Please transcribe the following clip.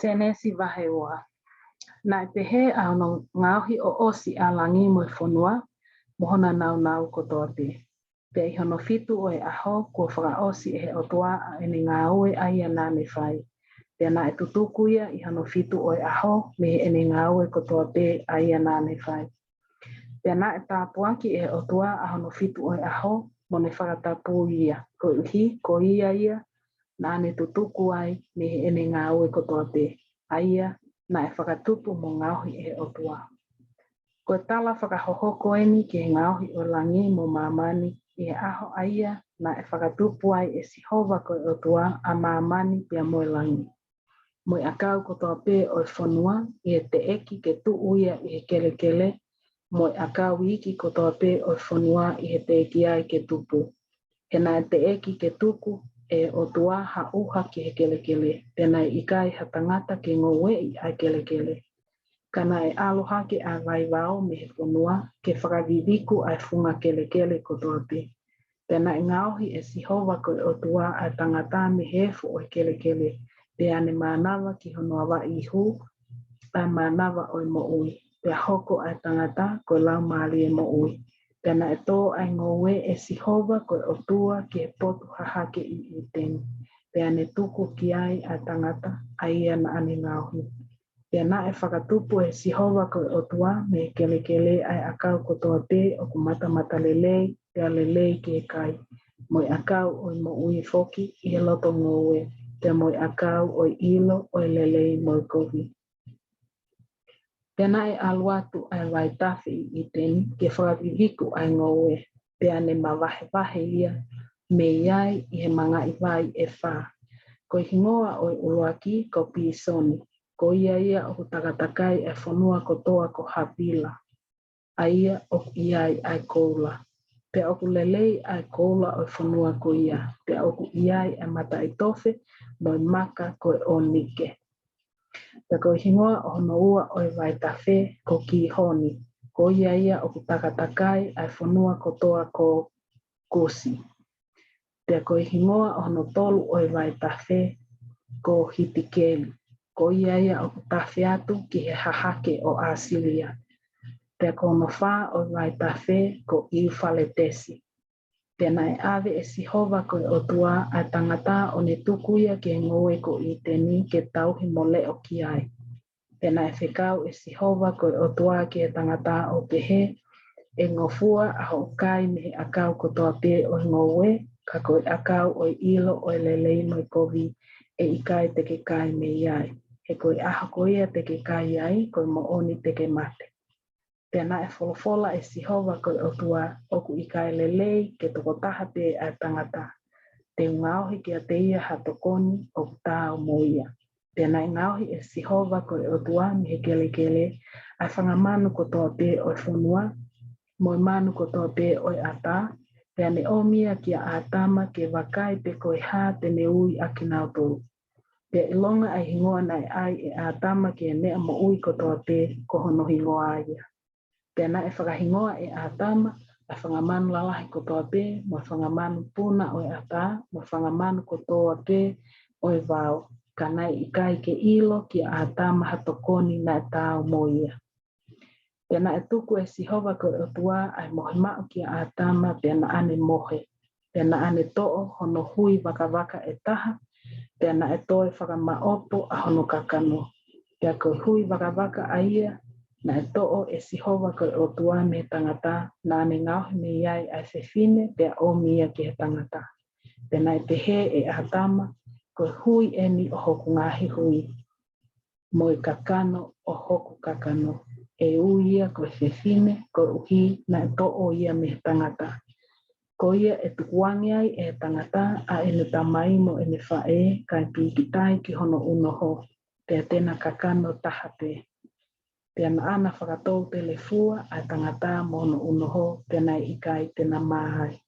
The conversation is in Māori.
Senesi wahewa. Na pehe au no ngauhi o osi a langi mo fonua, mohona nau kotoa pe. Pe ihono fitu o e aho ko whaka osi e otoa a ene ngaue aia nā me whai. Pe na e tutuku ia ihono fitu o e aho me ene ngaue kotoa pe aia nā me whai. Pe na e tāpuaki e otoa a hono fitu o e aho mo ne whakatapu ia. Ko uhi, ko ia, na ane tutuku ai me ene ngaue kotoa pe. Aia na e whakatupu mo ngauhi e otoa. Ko tala whakahohoko eni ke ngauhi o langi mo mamani e aho aia na e whakatupu ai e sihova ko e otoa a mamani pia mo langi. Mo i akau kotoa pe o whanua e te eki ke tu uia i he kele mo i akau iki kotoa pe o whanua i he te eki ai ke tupu. E na te eki ke tuku e otoa ha uha ki he kele. Pena i kai ha tangata ke ngowe i ai kele. Kana e aloha ke a waivao me he whanua ke whakaviviku ai funga kele kotoa pe. Pena i ngauhi e sihova ko e otoa a tangata me hefu o kele. Pe ane manawa ki honoa wa ihu a manawa o mo ui. Pe hoko a tangata ko lau maali e mo ui. Pena e tō ai ngowe e sihova ko e otua ki e potu hahake i teni. Pe ane tuku ki ai a tangata ai ana ane ngauhi. Pena e whakatupu e sihova ko e otua me kele ai akau kotoa te o ku mata lelei pe a lelei ki e kai. Mo i akau o mo ui foki i he loto ngowe. Te mo i akau o ilo o lelei mo i kohi. Pena e aluatu ai waitafi i teni ke whakaviviku ai ngowe. Pe ane ma wahe ia me iai i he manga i vai e wha. Ko i hingoa o i uruaki ko pisoni. Ko ia o takatakai e whanua kotoa ko hapila. Aia o iai ai koula. Pe oku lelei ai koula o whanua ko ia. Pe oku iai e mata i tofe mo i maka ko e o nike. Pe ko hingoa o hono ua o i waitafe ko ki honi. Ko ia o ku takatakai ai whanua kotoa ko kusi. Pe ko hingoa o hono tolu o i waitafe ko hitikeli. Ko ia o ku tafe atu ki he hahake o Asilia. Pe ko no wha o i waitafe ko Iufaletesi. Pena e ave e sihova ko e otua a tangata o ne tukuia ke ngoe ko i teni ke tauhi mole o ki ai. Pena e whekau e sihova ko e otua ke tangata o pehe e ngofua a hokai me he akau kotoa pe o ngoe ka ko e akau o ilo o lelei mo i kovi e ikai te ke kai me iai. E ko e aha ko ia te ke kai ai ko mo oni te ke mate. Pena e wholofola e sihova ko e otua o ku ikai lelei ke toko taha pe a tangata. Te ngauhi ki a te ia hatokoni o tāo mo ia. Pena e ngauhi e sihova ko e otua mi he kele a whangamanu ko toa pe o whanua, mo i manu ko toa pe o ata, pea ne omia ki a atama ke wakai pe ko e hā te ne ui a kinau toru. Pea ilonga ai hingoa nai ai e atama ke nea mo ui ko toa pe ko hono hingoa aia. Pena e whakahingoa e atama, a whangamanu lalahi ko toa pe, mo whangamanu puna o e ata, mo whangamanu ko toa pe o e vau. Kanai i kai ke ilo ki a atama hatokoni na e tāo mo ia. Pena e tuku e sihova ko e otua ai mohe mao ki a atama pena ane mohe. Pena ane to'o hono hui waka e taha, pena e toe whakamaopo a hono kakano. Pea ko hui waka aia, na e to'o e sihova ko e otua me tangata na ane ngauhi me iai ai whewhine pea o mia ki he tangata. Pena e pehe e atama ko hui eni o hoku ngahi hui. Mo i kakano o hoku kakano. E uia ko e whewhine ko uhi na e to'o ia me tangata. Ko ia e tukuangi ai e tangata a ene tamaimo ene whae kai pikitai ki hono unoho. Pea tena kakano taha pe. Pea na ana whakatou te le fua a tangata mo hono unoho pena i kai tena mahai.